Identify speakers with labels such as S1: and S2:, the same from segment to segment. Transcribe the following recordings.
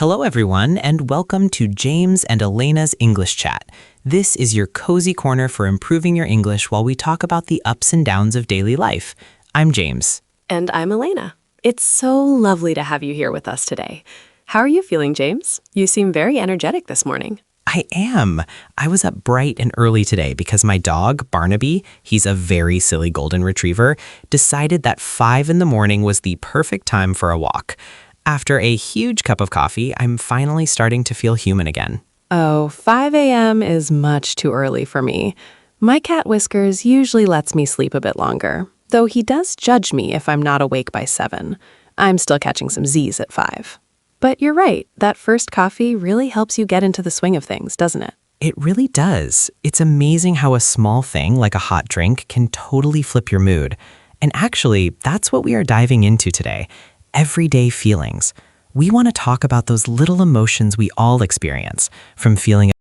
S1: Hello, everyone, and welcome to James and Elena's English Chat. This is your cozy corner for improving your English while we talk about the ups and downs of daily life. I'm James.
S2: And I'm Elena. It's so lovely to have you here with us today. How are you feeling, James? You seem very energetic this morning.
S1: I am. I was up bright and early today because my dog, Barnaby, he's a very silly golden retriever, decided that 5 in the morning was the perfect time for a walk. After a huge cup of coffee, I'm finally starting to feel human again.
S2: Oh, 5 a.m. is much too early for me. My cat Whiskers usually lets me sleep a bit longer, though he does judge me if I'm not awake by 7. I'm still catching some Z's at 5. But you're right, that first coffee really helps you get into the swing of things, doesn't it?
S1: It really does. It's amazing how a small thing like a hot drink can totally flip your mood. And actually, that's what we are diving into today. Everyday feelings. We want to talk about those little emotions we all experience, from feeling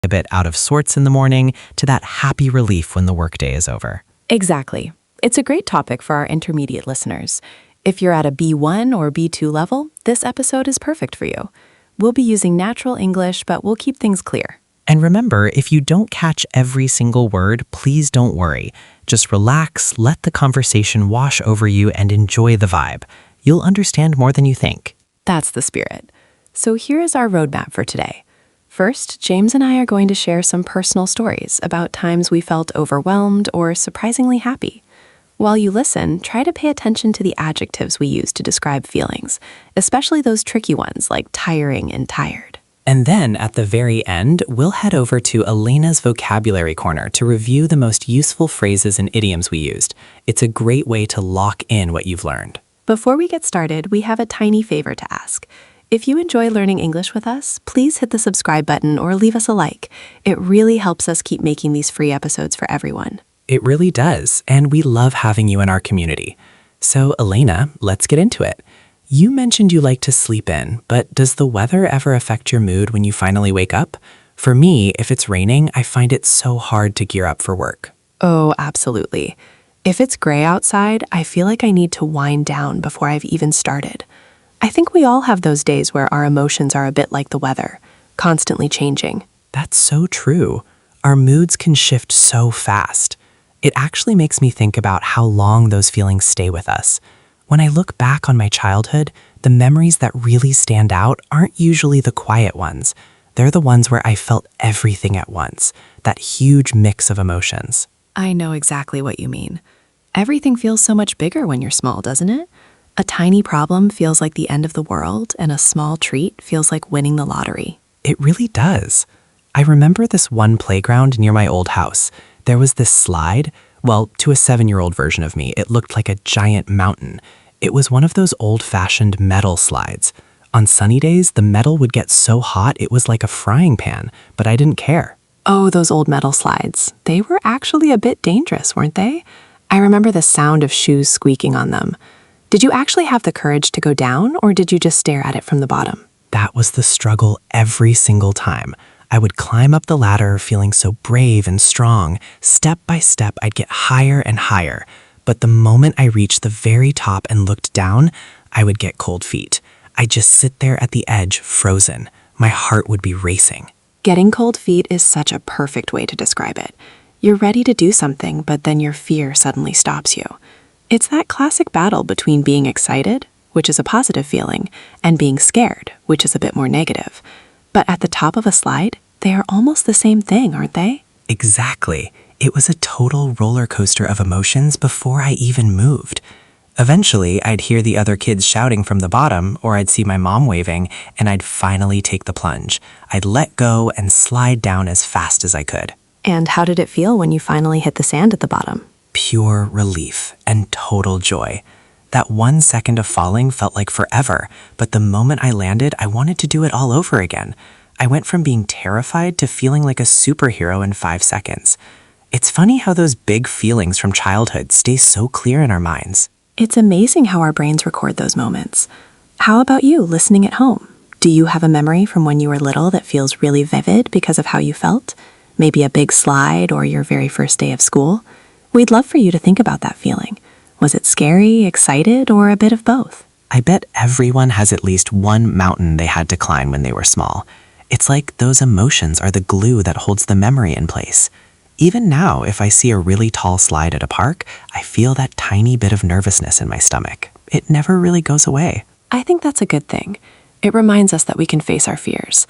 S1: a bit out of sorts in the morning to that happy relief when the workday is over.
S2: Exactly. It's a great topic for our intermediate listeners. If you're at a B1 or B2 level, this episode is perfect for you. We'll be using natural English, but we'll keep things clear.
S1: And remember, if you don't catch every single word, please don't worry. Just relax, let the conversation wash over you, and enjoy the vibe. You'll understand more than you think.
S2: That's the spirit. So here is our roadmap for today. First, James and I are going to share some personal stories about times we felt overwhelmed or surprisingly happy. While you listen, try to pay attention to the adjectives we use to describe feelings, especially those tricky ones like tiring and tired.
S1: And then, at the very end, we'll head over to Elena's vocabulary corner to review the most useful phrases and idioms we used. It's a great way to lock in what you've learned.
S2: Before we get started, we have a tiny favor to ask. If you enjoy learning English with us, please hit the subscribe button or leave us a like. It really helps us keep making these free episodes for everyone.
S1: It really does, and we love having you in our community. So, Elena, let's get into it. You mentioned you like to sleep in, but does the weather ever affect your mood when you finally wake up? For me, if it's raining, I find it so hard to gear up for work.
S2: Oh, absolutely. If it's gray outside, I feel like I need to wind down before I've even started. I think we all have those days where our emotions are a bit like the weather, constantly changing.
S1: That's so true. Our moods can shift so fast. It actually makes me think about how long those feelings stay with us. When I look back on my childhood, the memories that really stand out aren't usually the quiet ones. They're the ones where I felt everything at once, that huge mix of emotions.
S2: I know exactly what you mean. Everything feels so much bigger when you're small, doesn't it? A tiny problem feels like the end of the world, and a small treat feels like winning the lottery.
S1: It really does. I remember this one playground near my old house. There was this slide. Well, to a 7-year-old version of me, it looked like a giant mountain. It was one of those old-fashioned metal slides. On sunny days, the metal would get so hot it was like a frying pan, but I didn't care.
S2: Oh, those old metal slides. They were actually a bit dangerous, weren't they? I remember the sound of shoes squeaking on them. Did you actually have the courage to go down, or did you just stare at it from the bottom?
S1: That was the struggle every single time. I would climb up the ladder feeling so brave and strong. Step by step, I'd get higher and higher. But the moment I reached the very top and looked down, I would get cold feet. I'd just sit there at the edge, frozen. My heart would be racing.
S2: Getting cold feet is such a perfect way to describe it. You're ready to do something, but then your fear suddenly stops you. It's that classic battle between being excited, which is a positive feeling, and being scared, which is a bit more negative. But at the top of a slide, they are almost the same thing, aren't they?
S1: Exactly. It was a total roller coaster of emotions before I even moved. Eventually, I'd hear the other kids shouting from the bottom, or I'd see my mom waving, and I'd finally take the plunge. I'd let go and slide down as fast as I could.
S2: And how did it feel when you finally hit the sand at the bottom?
S1: Pure relief and total joy. That 1 second of falling felt like forever, but the moment I landed, I wanted to do it all over again. I went from being terrified to feeling like a superhero in 5 seconds. It's funny how those big feelings from childhood stay so clear in our minds.
S2: It's amazing how our brains record those moments. How about you, listening at home? Do you have a memory from when you were little that feels really vivid because of how you felt? Maybe a big slide or your very first day of school? We'd love for you to think about that feeling. Was it scary, excited, or a bit of both?
S1: I bet everyone has at least one mountain they had to climb when they were small. It's like those emotions are the glue that holds the memory in place. Even now, if I see a really tall slide at a park, I feel that tiny bit of nervousness in my stomach. It never really goes away.
S2: I think that's a good thing. It reminds us that we can face our fears.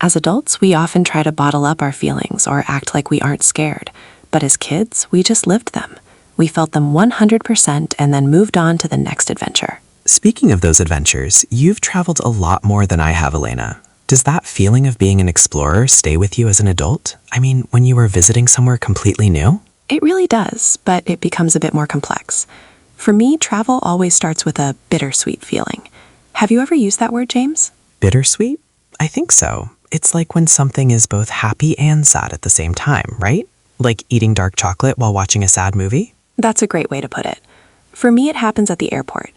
S2: As adults, we often try to bottle up our feelings or act like we aren't scared. But as kids, we just lived them. We felt them 100% and then moved on to the next adventure.
S1: Speaking of those adventures, you've traveled a lot more than I have, Elena. Does that feeling of being an explorer stay with you as an adult? I mean, when you were visiting somewhere completely new?
S2: It really does, but it becomes a bit more complex. For me, travel always starts with a bittersweet feeling. Have you ever used that word, James?
S1: Bittersweet? I think so. It's like when something is both happy and sad at the same time, right? Like eating dark chocolate while watching a sad movie?
S2: That's a great way to put it. For me, it happens at the airport.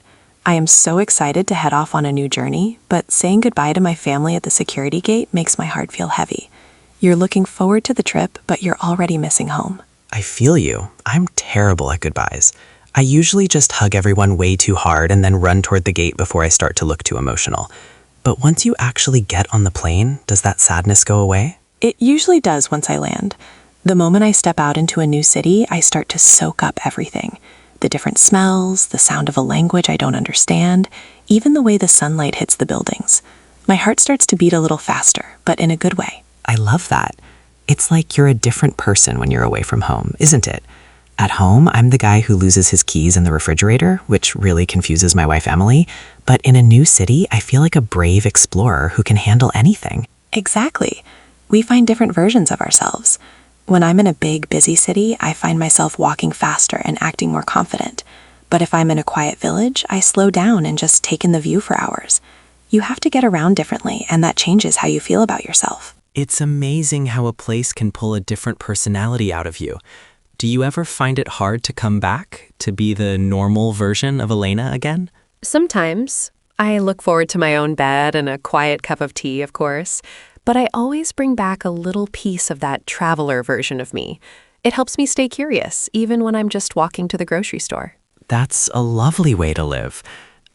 S2: I am so excited to head off on a new journey, but saying goodbye to my family at the security gate makes my heart feel heavy. You're looking forward to the trip, but you're already missing home.
S1: I feel you. I'm terrible at goodbyes. I usually just hug everyone way too hard and then run toward the gate before I start to look too emotional. But once you actually get on the plane, does that sadness go away?
S2: It usually does once I land. The moment I step out into a new city, I start to soak up everything. The different smells, the sound of a language I don't understand, even the way the sunlight hits the buildings. My heart starts to beat a little faster, but in a good way.
S1: I love that. It's like you're a different person when you're away from home, isn't it? At home, I'm the guy who loses his keys in the refrigerator, which really confuses my wife Emily. But in a new city, I feel like a brave explorer who can handle anything.
S2: Exactly. We find different versions of ourselves. When I'm in a big, busy city, I find myself walking faster and acting more confident. But if I'm in a quiet village, I slow down and just take in the view for hours. You have to get around differently, and that changes how you feel about yourself.
S1: It's amazing how a place can pull a different personality out of you. Do you ever find it hard to come back, to be the normal version of Elena again?
S2: Sometimes. I look forward to my own bed and a quiet cup of tea, of course. But I always bring back a little piece of that traveler version of me. It helps me stay curious, even when I'm just walking to the grocery store.
S1: That's a lovely way to live.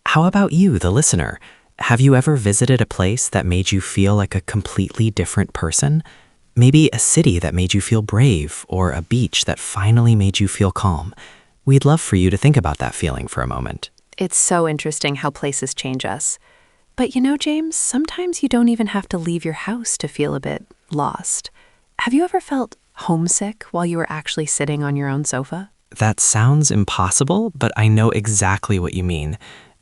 S1: How about you, the listener? Have you ever visited a place that made you feel like a completely different person? Maybe a city that made you feel brave, or a beach that finally made you feel calm. We'd love for you to think about that feeling for a moment.
S2: It's so interesting how places change us. But you know, James, sometimes you don't even have to leave your house to feel a bit lost. Have you ever felt homesick while you were actually sitting on your own sofa?
S1: That sounds impossible, but I know exactly what you mean.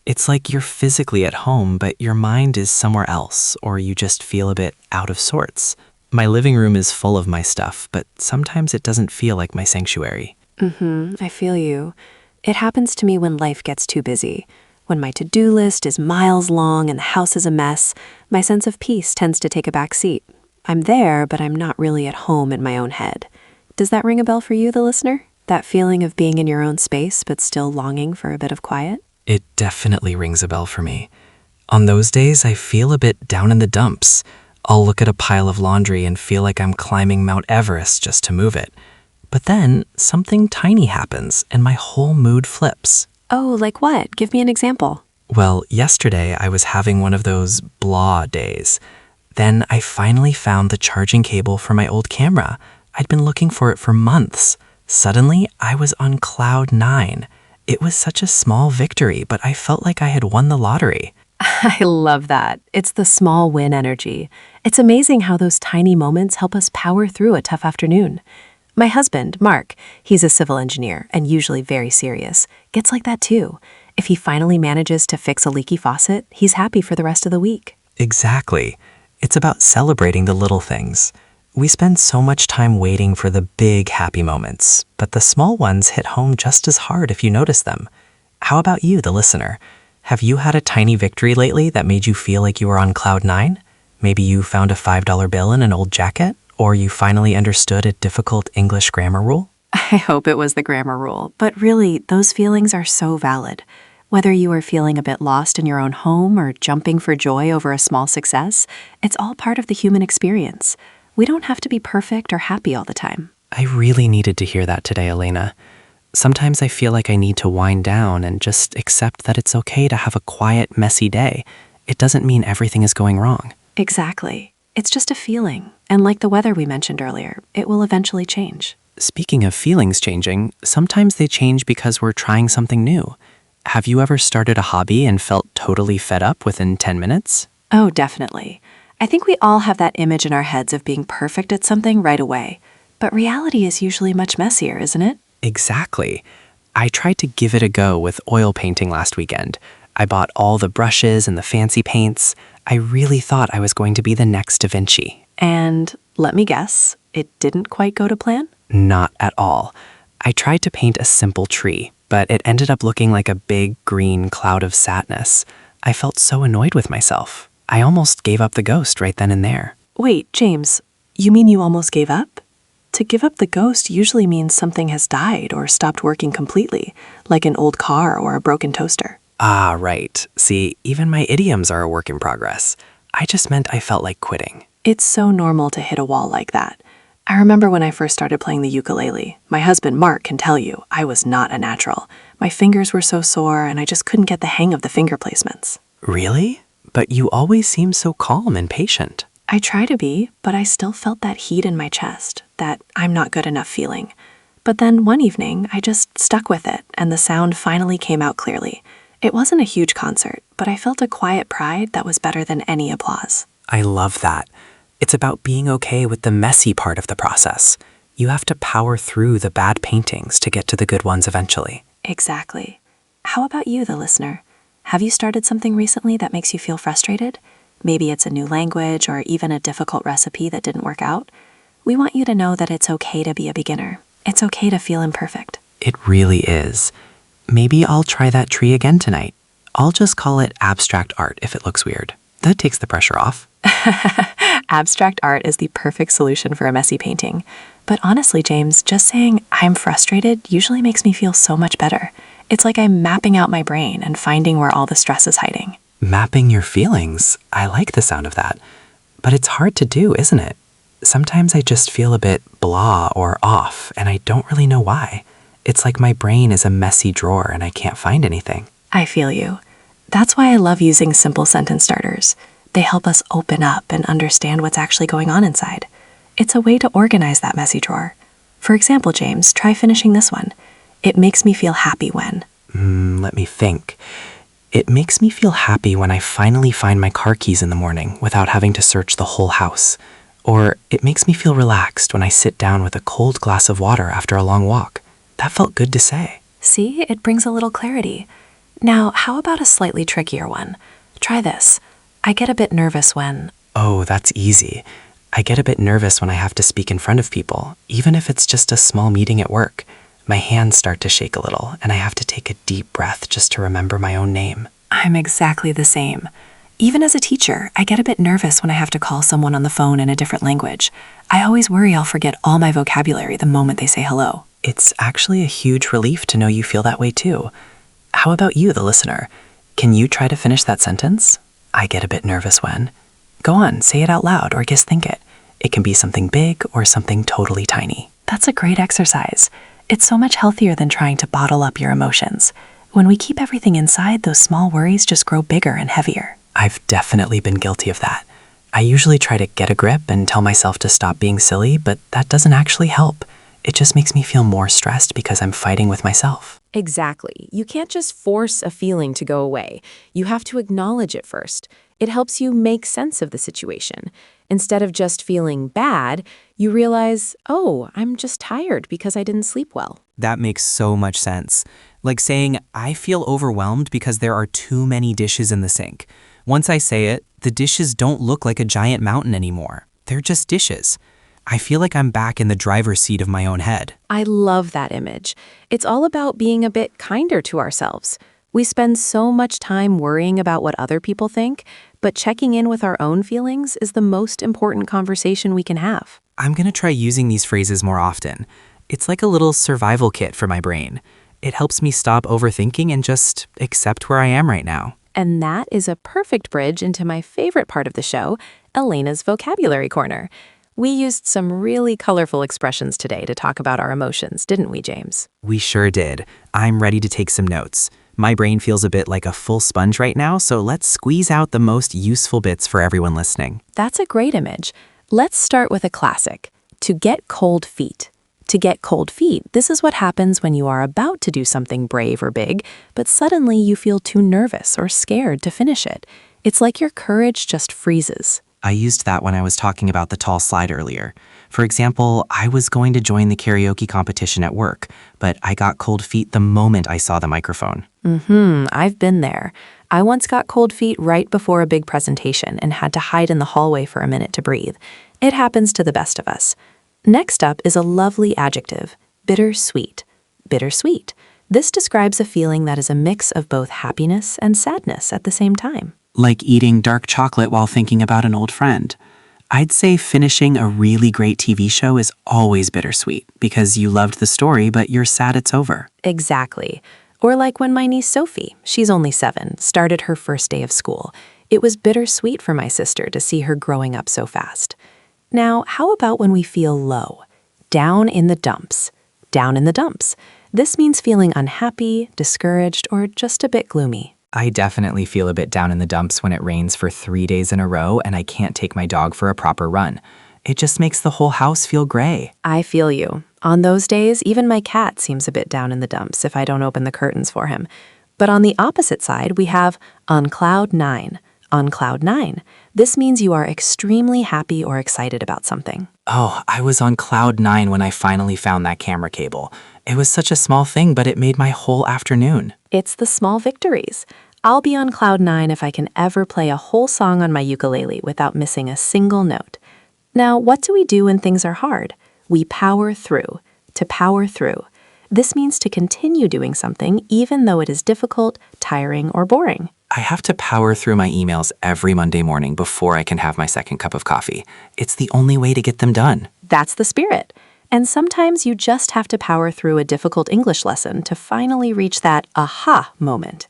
S1: It's like you're physically at home, but your mind is somewhere else, or you just feel a bit out of sorts. My living room is full of my stuff, but sometimes it doesn't feel like my sanctuary.
S2: I feel you. It happens to me when life gets too busy. When my to-do list is miles long and the house is a mess, my sense of peace tends to take a back seat. I'm there, but I'm not really at home in my own head. Does that ring a bell for you, the listener? That feeling of being in your own space, but still longing for a bit of quiet?
S1: It definitely rings a bell for me. On those days, I feel a bit down in the dumps. I'll look at a pile of laundry and feel like I'm climbing Mount Everest just to move it. But then, something tiny happens, and my whole mood flips.
S2: Oh, like what? Give me an example.
S1: Well, yesterday I was having one of those blah days. Then I finally found the charging cable for my old camera. I'd been looking for it for months. Suddenly, I was on cloud 9. It was such a small victory, but I felt like I had won the lottery.
S2: I love that. It's the small win energy. It's amazing how those tiny moments help us power through a tough afternoon. My husband, Mark, he's a civil engineer and usually very serious, gets like that too. If he finally manages to fix a leaky faucet, he's happy for the rest of the week.
S1: Exactly. It's about celebrating the little things. We spend so much time waiting for the big happy moments, but the small ones hit home just as hard if you notice them. How about you, the listener? Have you had a tiny victory lately that made you feel like you were on cloud 9? Maybe you found a $5 bill in an old jacket? Or you finally understood a difficult English grammar rule?
S2: I hope it was the grammar rule, but really, those feelings are so valid. Whether you are feeling a bit lost in your own home or jumping for joy over a small success, it's all part of the human experience. We don't have to be perfect or happy all the time.
S1: I really needed to hear that today, Elena. Sometimes I feel like I need to wind down and just accept that it's okay to have a quiet, messy day. It doesn't mean everything is going wrong.
S2: Exactly. It's just a feeling. And like the weather we mentioned earlier, it will eventually change.
S1: Speaking of feelings changing, sometimes they change because we're trying something new. Have you ever started a hobby and felt totally fed up within 10 minutes?
S2: Oh, definitely. I think we all have that image in our heads of being perfect at something right away. But reality is usually much messier, isn't it?
S1: Exactly. I tried to give it a go with oil painting last weekend. I bought all the brushes and the fancy paints. I really thought I was going to be the next Da Vinci.
S2: And let me guess, it didn't quite go to plan?
S1: Not at all. I tried to paint a simple tree, but it ended up looking like a big green cloud of sadness. I felt so annoyed with myself. I almost gave up the ghost right then and there.
S2: Wait, James, you mean you almost gave up? To give up the ghost usually means something has died or stopped working completely, like an old car or a broken toaster.
S1: Ah, right. See, even my idioms are a work in progress. I just meant I felt like quitting.
S2: It's so normal to hit a wall like that. I remember when I first started playing the ukulele. My husband, Mark, can tell you I was not a natural. My fingers were so sore and I just couldn't get the hang of the finger placements.
S1: Really? But you always seem so calm and patient.
S2: I try to be, but I still felt that heat in my chest, that I'm not good enough feeling. But then one evening, I just stuck with it and the sound finally came out clearly. It wasn't a huge concert, but I felt a quiet pride that was better than any applause.
S1: I love that. It's about being okay with the messy part of the process. You have to power through the bad paintings to get to the good ones eventually.
S2: Exactly. How about you, the listener? Have you started something recently that makes you feel frustrated? Maybe it's a new language or even a difficult recipe that didn't work out. We want you to know that it's okay to be a beginner. It's okay to feel imperfect.
S1: It really is. Maybe I'll try that tree again tonight. I'll just call it abstract art if it looks weird. That takes the pressure off.
S2: Abstract art is the perfect solution for a messy painting. But honestly, James, just saying I'm frustrated usually makes me feel so much better. It's like I'm mapping out my brain and finding where all the stress is hiding.
S1: Mapping your feelings. I like the sound of that. But it's hard to do, isn't it? Sometimes I just feel a bit blah or off, and I don't really know why. It's like my brain is a messy drawer and I can't find anything.
S2: I feel you. That's why I love using simple sentence starters. They help us open up and understand what's actually going on inside. It's a way to organize that messy drawer. For example, James, try finishing this one. It makes me feel happy when.
S1: Let me think. It makes me feel happy when I finally find my car keys in the morning without having to search the whole house. Or it makes me feel relaxed when I sit down with a cold glass of water after a long walk. That felt good to say.
S2: See, it brings a little clarity. Now, how about a slightly trickier one? Try this. I get a bit nervous when.
S1: Oh, that's easy. I get a bit nervous when I have to speak in front of people, even if it's just a small meeting at work. My hands start to shake a little, and I have to take a deep breath just to remember my own name.
S2: I'm exactly the same. Even as a teacher, I get a bit nervous when I have to call someone on the phone in a different language. I always worry I'll forget all my vocabulary the moment they say hello.
S1: It's actually a huge relief to know you feel that way too. How about you, the listener? Can you try to finish that sentence? I get a bit nervous when. Go on, say it out loud or just think it. It can be something big or something totally tiny.
S2: That's a great exercise. It's so much healthier than trying to bottle up your emotions. When we keep everything inside, those small worries just grow bigger and heavier.
S1: I've definitely been guilty of that. I usually try to get a grip and tell myself to stop being silly, but that doesn't actually help. It just makes me feel more stressed because I'm fighting with myself.
S3: Exactly. You can't just force a feeling to go away. You have to acknowledge it first. It helps you make sense of the situation. Instead of just feeling bad, you realize, oh, I'm just tired because I didn't sleep well.
S1: That makes so much sense. Like saying, I feel overwhelmed because there are too many dishes in the sink. Once I say it, the dishes don't look like a giant mountain anymore. They're just dishes. I feel like I'm back in the driver's seat of my own head.
S3: I love that image. It's all about being a bit kinder to ourselves. We spend so much time worrying about what other people think, but checking in with our own feelings is the most important conversation we can have.
S1: I'm going to try using these phrases more often. It's like a little survival kit for my brain. It helps me stop overthinking and just accept where I am right now.
S3: And that is a perfect bridge into my favorite part of the show, Elena's Vocabulary Corner. We used some really colorful expressions today to talk about our emotions, didn't we, James?
S1: We sure did. I'm ready to take some notes. My brain feels a bit like a full sponge right now, so let's squeeze out the most useful bits for everyone listening.
S2: That's a great image. Let's start with a classic. To get cold feet. To get cold feet, this is what happens when you are about to do something brave or big, but suddenly you feel too nervous or scared to finish it. It's like your courage just freezes.
S1: I used that when I was talking about the tall slide earlier. For example, I was going to join the karaoke competition at work, but I got cold feet the moment I saw the microphone.
S2: I've been there. I once got cold feet right before a big presentation and had to hide in the hallway for a minute to breathe. It happens to the best of us. Next up is a lovely adjective, bittersweet. Bittersweet. This describes a feeling that is a mix of both happiness and sadness at the same time.
S1: Like eating dark chocolate while thinking about an old friend. I'd say finishing a really great TV show is always bittersweet because you loved the story, but you're sad it's over.
S2: Exactly. Or like when my niece Sophie, she's only 7, started her first day of school. It was bittersweet for my sister to see her growing up so fast. Now, how about when we feel low? Down in the dumps. Down in the dumps. This means feeling unhappy, discouraged, or just a bit gloomy.
S1: I definitely feel a bit down in the dumps when it rains for 3 days in a row and I can't take my dog for a proper run. It just makes the whole house feel gray.
S2: I feel you. On those days, even my cat seems a bit down in the dumps if I don't open the curtains for him. But on the opposite side, we have on cloud 9. On cloud 9. This means you are extremely happy or excited about something.
S1: Oh, I was on cloud 9 when I finally found that camera cable. It was such a small thing, but it made my whole afternoon.
S2: It's the small victories. I'll be on cloud 9 if I can ever play a whole song on my ukulele without missing a single note. Now, what do we do when things are hard? We power through. To power through. This means to continue doing something even though it is difficult, tiring, or boring.
S1: I have to power through my emails every Monday morning before I can have my second cup of coffee. It's the only way to get them done.
S2: That's the spirit. And sometimes you just have to power through a difficult English lesson to finally reach that aha moment.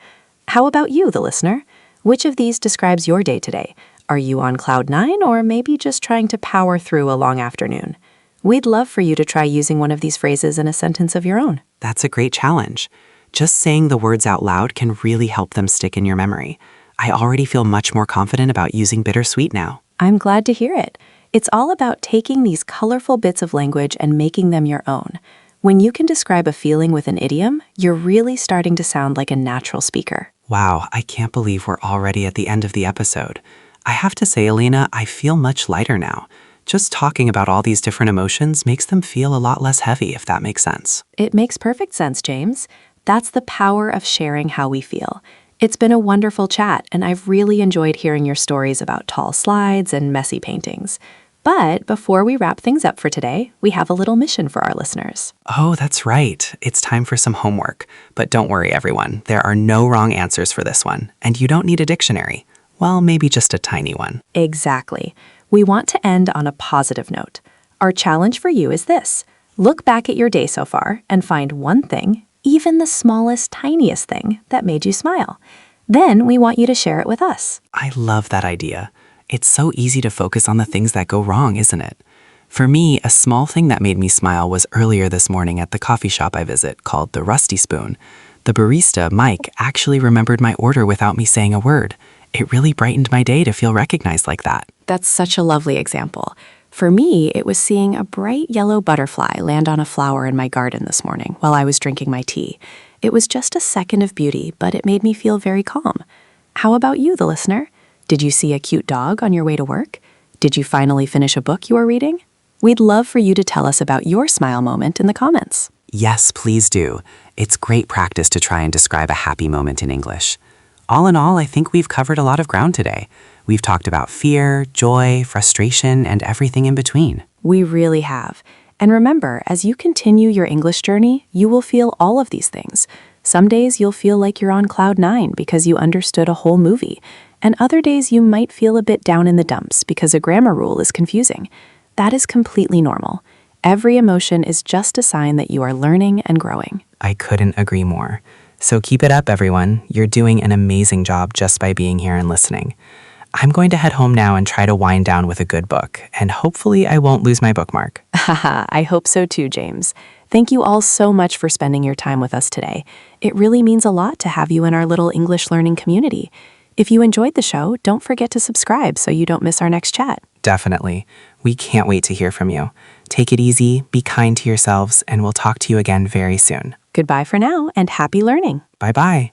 S2: How about you, the listener? Which of these describes your day today? Are you on cloud 9 or maybe just trying to power through a long afternoon? We'd love for you to try using one of these phrases in a sentence of your own.
S1: That's a great challenge. Just saying the words out loud can really help them stick in your memory. I already feel much more confident about using bittersweet now.
S2: I'm glad to hear it. It's all about taking these colorful bits of language and making them your own. When you can describe a feeling with an idiom, you're really starting to sound like a natural speaker.
S1: Wow, I can't believe we're already at the end of the episode. I have to say, Elena, I feel much lighter now. Just talking about all these different emotions makes them feel a lot less heavy, if that makes sense.
S2: It makes perfect sense, James. That's the power of sharing how we feel. It's been a wonderful chat, and I've really enjoyed hearing your stories about tall slides and messy paintings. But before we wrap things up for today, we have a little mission for our listeners.
S1: Oh, that's right. It's time for some homework. But don't worry, everyone. There are no wrong answers for this one, and you don't need a dictionary. Well, maybe just a tiny one.
S2: Exactly. We want to end on a positive note. Our challenge for you is this. Look back at your day so far and find one thing, even the smallest, tiniest thing, that made you smile. Then we want you to share it with us.
S1: I love that idea. It's so easy to focus on the things that go wrong, isn't it? For me, a small thing that made me smile was earlier this morning at the coffee shop I visit called the Rusty Spoon. The barista, Mike, actually remembered my order without me saying a word. It really brightened my day to feel recognized like that.
S2: That's such a lovely example. For me, it was seeing a bright yellow butterfly land on a flower in my garden this morning while I was drinking my tea. It was just a second of beauty, but it made me feel very calm. How about you, the listener? Did you see a cute dog on your way to work? Did you finally finish a book you are reading? We'd love for you to tell us about your smile moment in the comments.
S1: Yes, please do. It's great practice to try and describe a happy moment in English. All in all, I think we've covered a lot of ground today. We've talked about fear, joy, frustration, and everything in between.
S2: We really have. And remember, as you continue your English journey, you will feel all of these things. Some days you'll feel like you're on cloud 9 because you understood a whole movie. And other days you might feel a bit down in the dumps because a grammar rule is confusing. That is completely normal. Every emotion is just a sign that you are learning and growing.
S1: I couldn't agree more. So keep it up, everyone. You're doing an amazing job just by being here and listening. I'm going to head home now and try to wind down with a good book, and hopefully I won't lose my bookmark.
S2: Haha, I hope so too, James. Thank you all so much for spending your time with us today. It really means a lot to have you in our little English learning community. If you enjoyed the show, don't forget to subscribe so you don't miss our next chat.
S1: Definitely. We can't wait to hear from you. Take it easy, be kind to yourselves, and we'll talk to you again very soon.
S2: Goodbye for now, and happy learning.
S1: Bye-bye.